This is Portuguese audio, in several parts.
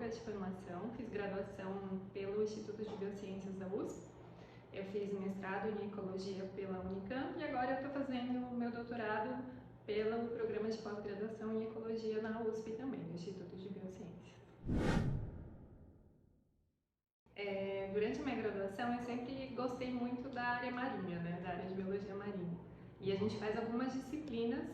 de formação, fiz graduação pelo Instituto de Biociências da USP, eu fiz mestrado em Ecologia pela Unicamp e agora eu estou fazendo o meu doutorado pelo programa de pós-graduação em Ecologia na USP também, no Instituto de Biociências. Durante a minha graduação eu sempre gostei muito da área marinha, né, da área de biologia marinha. E a gente faz algumas disciplinas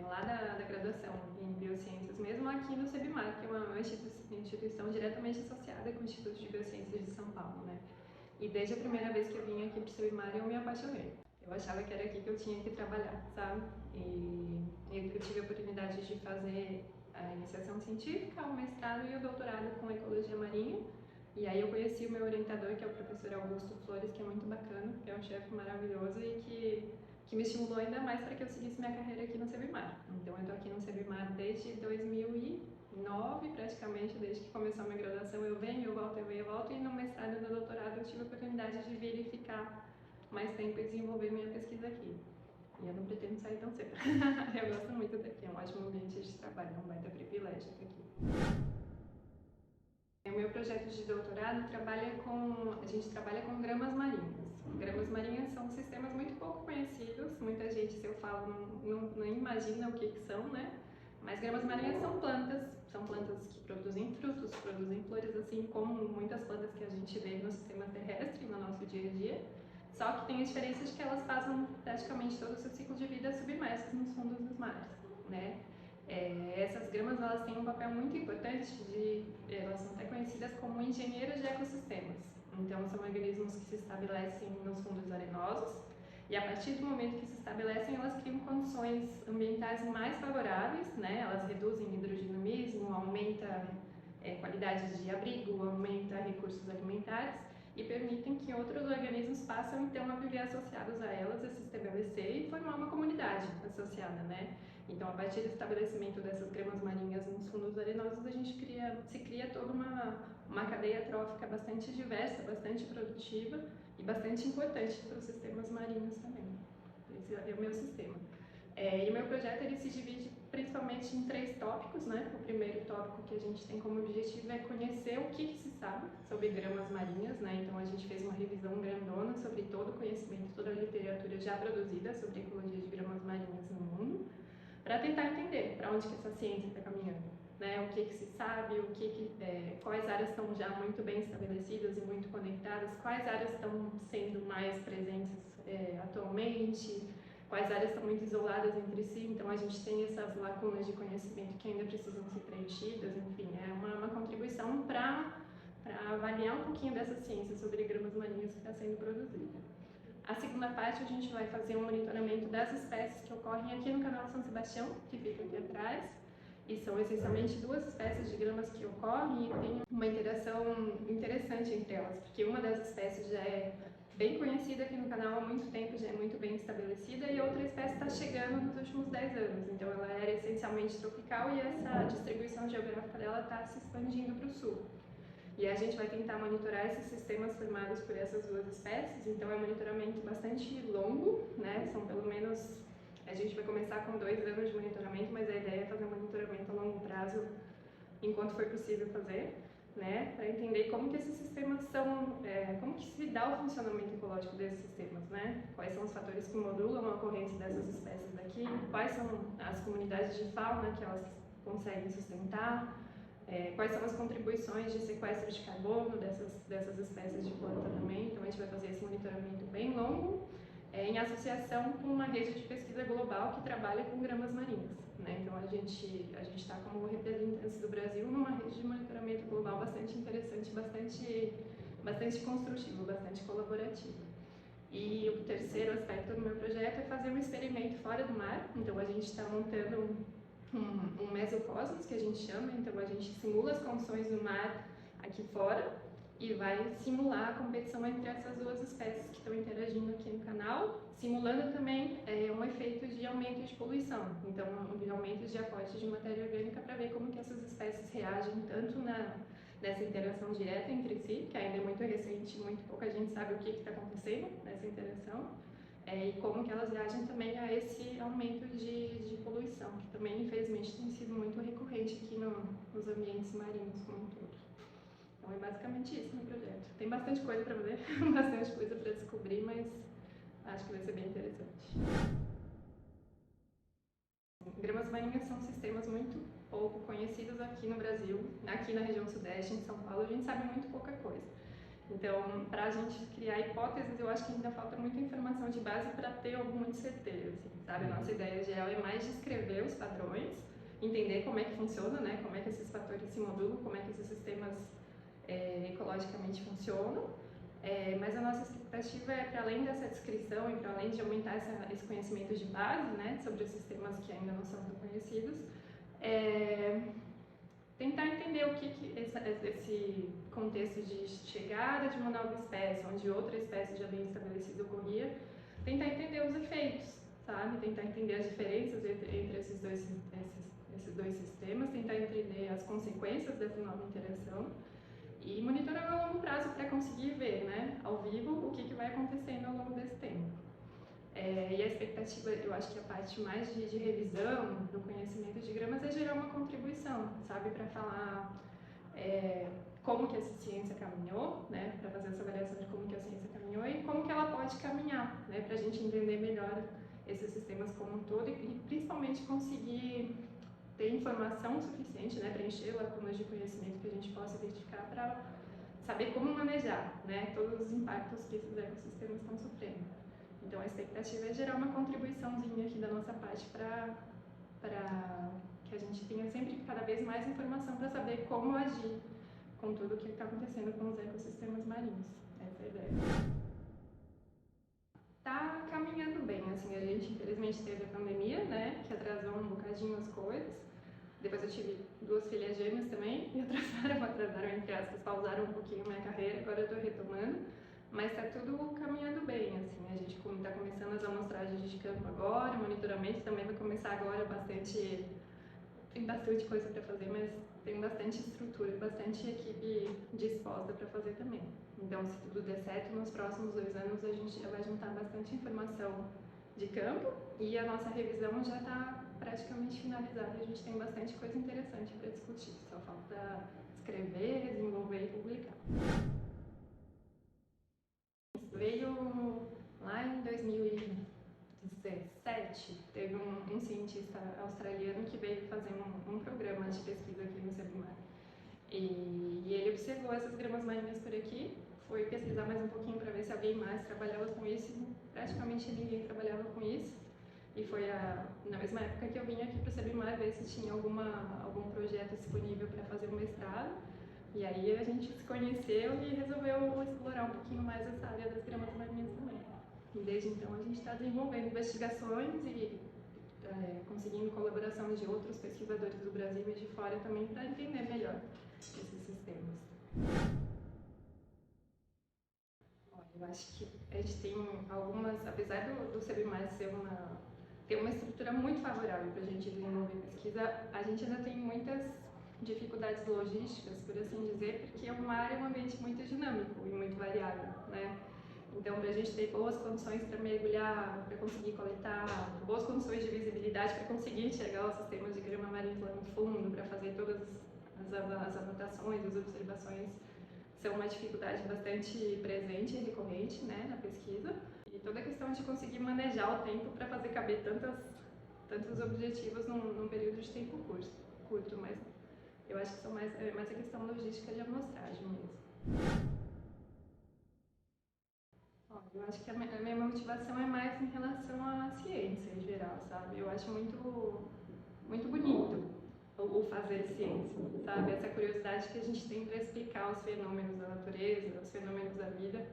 lá da graduação em biociências, mesmo aqui no CEBIMAR, que é uma instituição diretamente associada com o Instituto de Biociências de São Paulo, né? E desde a primeira vez que eu vim aqui para o CEBIMAR eu me apaixonei. Eu achava que era aqui que eu tinha que trabalhar, sabe? E eu tive a oportunidade de fazer a iniciação científica, o mestrado e o doutorado com ecologia marinha. E aí eu conheci o meu orientador, que é o professor Augusto Flores, que é muito bacana, que é um chefe maravilhoso e que me estimulou ainda mais para que eu seguisse minha carreira aqui no CEBIMAR. Então eu estou aqui no CEBIMAR desde 2009, praticamente, desde que começou a minha graduação eu venho, eu volto, e no mestrado e no doutorado eu tive a oportunidade de vir e ficar mais tempo e desenvolver minha pesquisa aqui. E eu não pretendo sair tão cedo. Eu gosto muito daqui, é um ótimo ambiente de trabalho, é um baita privilégio estar aqui. O meu projeto de doutorado a gente trabalha com gramas marinhas. Gramas marinhas são sistemas muito pouco conhecidos, muita gente, se eu falo, não imagina o que são, né? Mas gramas marinhas são plantas que produzem frutos, produzem flores, assim como muitas plantas que a gente vê no sistema terrestre, no nosso dia a dia. Só que tem a diferença de que elas passam praticamente todo o seu ciclo de vida submersas nos fundos dos mares, né? Essas gramas elas têm um papel muito importante, elas são até conhecidas como engenheiros de ecossistemas. Então são organismos que se estabelecem nos fundos arenosos e a partir do momento que se estabelecem elas criam condições ambientais mais favoráveis, né? Elas reduzem hidrodinamismo, aumenta qualidade de abrigo, aumenta recursos alimentares e permitem que outros organismos passem então a viver associados a elas, a se estabelecer e formar uma comunidade associada, né? Então, a partir do estabelecimento dessas gramas marinhas nos fundos arenosos, a gente se cria toda uma cadeia trófica bastante diversa, bastante produtiva e bastante importante para os sistemas marinhos também. Esse é o meu sistema. E o meu projeto ele se divide principalmente em 3 tópicos, né? O primeiro tópico que a gente tem como objetivo é conhecer o que se sabe sobre gramas marinhas, né? Então a gente fez uma revisão grandona sobre todo o conhecimento, toda a literatura já produzida sobre ecologia de gramas marinhas no mundo, para tentar entender para onde que essa ciência está caminhando, né? O que se sabe, quais áreas estão já muito bem estabelecidas e muito conectadas, quais áreas estão sendo mais presentes atualmente, quais áreas estão muito isoladas entre si, então a gente tem essas lacunas de conhecimento que ainda precisam ser preenchidas, enfim, é uma contribuição para avaliar um pouquinho dessa ciência sobre gramas marinhas que está sendo produzida. A segunda parte a gente vai fazer um monitoramento das espécies que ocorrem aqui no Canal São Sebastião, que fica aqui atrás, e são essencialmente 2 espécies de gramas que ocorrem e tem uma interação interessante entre elas, porque uma das espécies já é bem conhecida aqui no canal há muito tempo, já é muito bem estabelecida, e a outra espécie está chegando nos últimos 10 anos, então ela era essencialmente tropical e essa distribuição geográfica dela está se expandindo para o sul. E a gente vai tentar monitorar esses sistemas formados por essas 2 espécies, então é um monitoramento bastante longo, né? São pelo menos, a gente vai começar com 2 anos de monitoramento, mas a ideia é fazer um monitoramento a longo prazo, enquanto for possível fazer, né? Para entender como que esses sistemas são, como que se dá o funcionamento ecológico desses sistemas, né? Quais são os fatores que modulam a ocorrência dessas espécies daqui, quais são as comunidades de fauna que elas conseguem sustentar, quais são as contribuições de sequestro de carbono dessas espécies de planta também. Então a gente vai fazer esse monitoramento bem longo, em associação com uma rede de pesquisa global que trabalha com gramas marinhas, né? Então a gente está como representantes do Brasil numa rede de monitoramento global bastante interessante, bastante construtivo, bastante colaborativo. E o terceiro aspecto do meu projeto é fazer um experimento fora do mar. Então a gente está montando um mesocosmos, que a gente chama, então a gente simula as condições do mar aqui fora e vai simular a competição entre essas 2 espécies que estão interagindo aqui no canal, simulando também um efeito de aumento de poluição, então de aumento de aporte de matéria orgânica para ver como que essas espécies reagem tanto nessa interação direta entre si, que ainda é muito recente, muito pouca gente sabe o que está acontecendo nessa interação, e como que elas reagem também a esse aumento de poluição, que também, infelizmente, tem sido muito recorrente aqui nos ambientes marinhos como um todo. Então é basicamente isso meu projeto. Tem bastante coisa para fazer, bastante coisa para descobrir, mas acho que vai ser bem interessante. Gramas marinhas são sistemas muito pouco conhecidos aqui no Brasil, aqui na região sudeste, em São Paulo, a gente sabe muito pouca coisa. Então, para a gente criar hipóteses, eu acho que ainda falta muita informação de base para ter algo muito certeiro, assim, sabe? A nossa ideia geral é mais descrever os padrões, entender como é que funciona, né? Como é que esses fatores se modulam, como é que esses sistemas ecologicamente funcionam. Mas a nossa expectativa é, para além dessa descrição e para além de aumentar esse conhecimento de base, né, sobre os sistemas que ainda não são tão conhecidos, tentar entender o que esse contexto de chegada de uma nova espécie, onde outra espécie já bem estabelecida ocorria, tentar entender os efeitos, sabe? Tentar entender as diferenças entre esses dois sistemas, tentar entender as consequências dessa nova interação e monitorar a longo prazo para conseguir ver, né, ao vivo, o que vai acontecendo ao longo desse tempo. E a expectativa, eu acho que a parte mais de revisão do conhecimento de gramas é gerar uma contribuição, sabe, para falar como que essa ciência caminhou, né, para fazer essa avaliação de como que a ciência caminhou e como que ela pode caminhar, né, para a gente entender melhor esses sistemas como um todo e principalmente conseguir ter informação suficiente, né, preencher lacunas de conhecimento que a gente possa identificar para saber como manejar, né, todos os impactos que esses ecossistemas estão sofrendo. Então a expectativa é gerar uma contribuiçãozinha aqui da nossa parte para que a gente tenha sempre cada vez mais informação para saber como agir com tudo o que está acontecendo com os ecossistemas marinhos. Essa é a ideia. Tá caminhando bem, assim, a gente infelizmente teve a pandemia, né, que atrasou um bocadinho as coisas. Depois eu tive 2 filhas gêmeas também, e atrasaram entre aspas, pausaram um pouquinho minha carreira, agora eu tô retomando. Mas tá tudo caminhando bem, assim, a gente tá começando as amostragens de campo agora, o monitoramento também vai começar agora, tem bastante coisa para fazer, mas tem bastante estrutura, bastante equipe disposta para fazer também. Então, se tudo der certo, nos próximos 2 anos a gente já vai juntar bastante informação de campo e a nossa revisão já está praticamente finalizada. A gente tem bastante coisa interessante para discutir, só falta escrever, desenvolver e publicar. Veio lá em 2017, teve um cientista australiano que veio fazer um programa de pesquisa aqui no Sebimar. E ele observou essas gramas marinhas por aqui, foi pesquisar mais um pouquinho para ver se alguém mais trabalhava com isso, praticamente ninguém trabalhava com isso. E foi na mesma época que eu vim aqui para o Sebimar ver se tinha algum projeto disponível para fazer um mestrado. E aí a gente se conheceu e resolveu explorar um pouquinho mais essa área das gramas marinhas também. E desde então a gente está desenvolvendo investigações e conseguindo colaboração de outros pesquisadores do Brasil e de fora também para entender melhor esses sistemas. Eu acho que a gente tem algumas, apesar do Sebimar ter uma estrutura muito favorável para a gente desenvolver pesquisa, a gente ainda tem muitas dificuldades logísticas, por assim dizer, porque é uma área, um ambiente muito dinâmico e muito variável, né? Então, para a gente ter boas condições para mergulhar, para conseguir coletar, boas condições de visibilidade, para conseguir enxergar os sistemas de grama marinha lá no fundo, para fazer todas as anotações, as observações, são uma dificuldade bastante presente e recorrente, né, na pesquisa. E toda a questão de conseguir manejar o tempo para fazer caber tantos objetivos num período de tempo curto, mas eu acho que é mais a questão logística de amostragem mesmo. Eu acho que a minha motivação é mais em relação à ciência em geral, sabe? Eu acho muito bonito o fazer ciência, sabe? Essa curiosidade que a gente tem para explicar os fenômenos da natureza, os fenômenos da vida.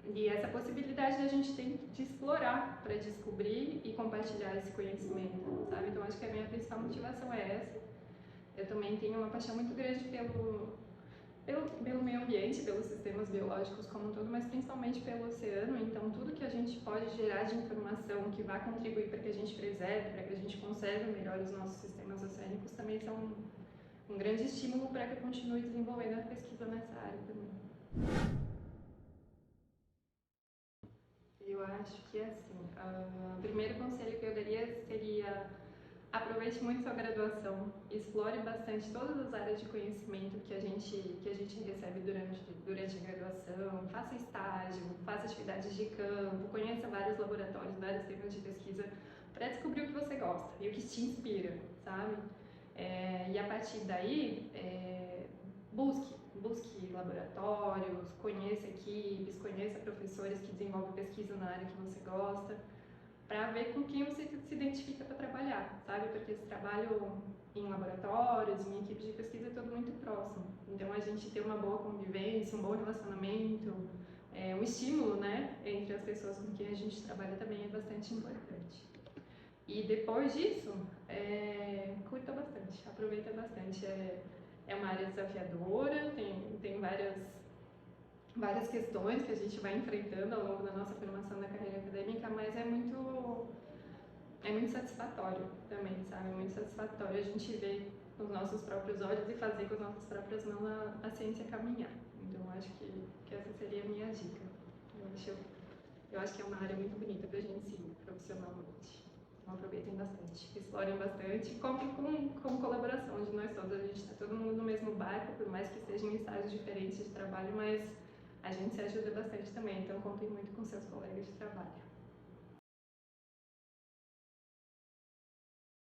E essa possibilidade que a gente tem de explorar para descobrir e compartilhar esse conhecimento, sabe? Então acho que a minha principal motivação é essa. Eu também tenho uma paixão muito grande pelo meio ambiente, pelos sistemas biológicos como um todo, mas principalmente pelo oceano. Então, tudo que a gente pode gerar de informação que vai contribuir para que a gente preserve, para que a gente conserve melhor os nossos sistemas oceânicos, também são um grande estímulo para que eu continue desenvolvendo a pesquisa nessa área também. Eu acho que, assim, o primeiro conselho que eu daria seria Aproveite muito sua graduação, explore bastante todas as áreas de conhecimento que a gente recebe durante a graduação, faça estágio, faça atividades de campo, conheça vários laboratórios, vários temas de pesquisa para descobrir o que você gosta e o que te inspira, sabe? E a partir daí, busque laboratórios, conheça equipes, conheça professores que desenvolvem pesquisa na área que você gosta, para ver com quem você se identifica para trabalhar, sabe? Porque esse trabalho em laboratórios, em equipes de pesquisa é todo muito próximo. Então a gente ter uma boa convivência, um bom relacionamento, um estímulo, né, entre as pessoas com quem a gente trabalha também é bastante importante. E depois disso, curta bastante, aproveita bastante. É uma área desafiadora, tem várias questões que a gente vai enfrentando ao longo da nossa formação na carreira acadêmica, mas é muito satisfatório também, sabe? É muito satisfatório a gente ver com os nossos próprios olhos e fazer com as nossas próprias mãos a ciência caminhar. Então, acho que essa seria a minha dica. Eu acho que é uma área muito bonita para a gente seguir profissionalmente. Então, aproveitem bastante, explorem bastante, contem com colaboração de nós todos. A gente está todo mundo no mesmo barco, por mais que sejam em estágios diferentes de trabalho, mas a gente se ajuda bastante também, então contem muito com seus colegas de trabalho.